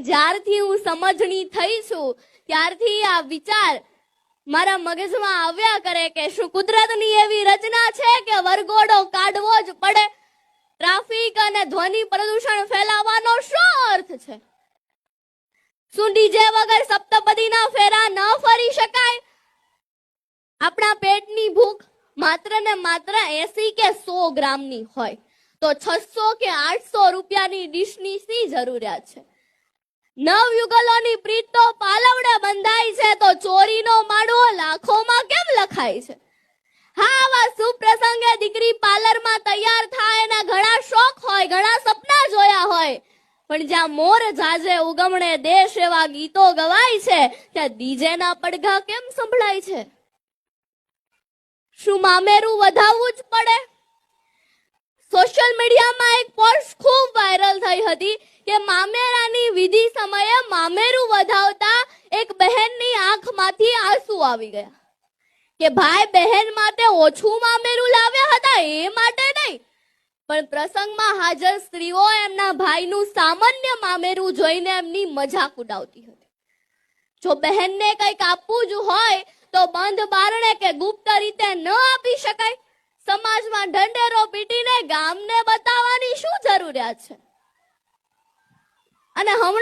જ્યારથી હું સમજણી થઈ છું ત્યારથી આ વિચાર મારા મગજમાં આવ્યા કરે કે શું કુદરતની એવી રચના છે કે વરઘોડો કાઢવો જ પડે? ટ્રાફિક અને ધ્વનિ પ્રદૂષણ ફેલાવવાનો શું અર્થ છે? શું ડીજે વગર સપ્તપદીના ફેરા ન ફરી શકાય? આપણા પેટની ભૂખ માત્ર ને માત્ર 80 કે 100 ગ્રામની હોય તો 600 કે 800 રૂપિયાની ડીશની શી જરૂરિયાત છે? નવયુગલોની પ્રીત તો પાલવડે બંધાય છે તો ચોરીનો માળો લાખોમાં કેમ લખાય છે? હા, આવા સુપ્રસંગે દીકરી પાર્લરમાં તૈયાર થાય એના ઘણા શોખ હોય, ઘણા સપના જોયા હોય, પણ જ્યાં મોર જાજે ઉગમણે દેશ એવા ગીતો ગવાય છે ત્યાં ડીજેના પડઘા કેમ સંભળાય છે? શું મામેરું વધાવવું જ પડે? સોશિયલ મીડિયામાં એક પોસ્ટ ખૂબ વાયરલ થઈ હતી કે મામેરાની વિધિ સમયે મામેરું વધાવતા એક બહેનની આંખમાંથી આંસુ આવી ગયા કે ભાઈ બહેન માટે ઓછું મામેરું લાવ્યા હતા એ માટે નહીં, પણ પ્રસંગમાં હાજર સ્ત્રીઓ એમના ભાઈનું સામાન્ય મામેરું જોઈને એમની મજાક ઉડાવતી હતી. જો બહેનને કંઈક આપવું જ હોય તો બંધ બારણે કે ગુપ્ત રીતે ન આપી શકાય? સમાજમાં ઢંઢેરો પીટીને ગામને બતાવવાની શું જરૂરિયાત છે? અને હમણાં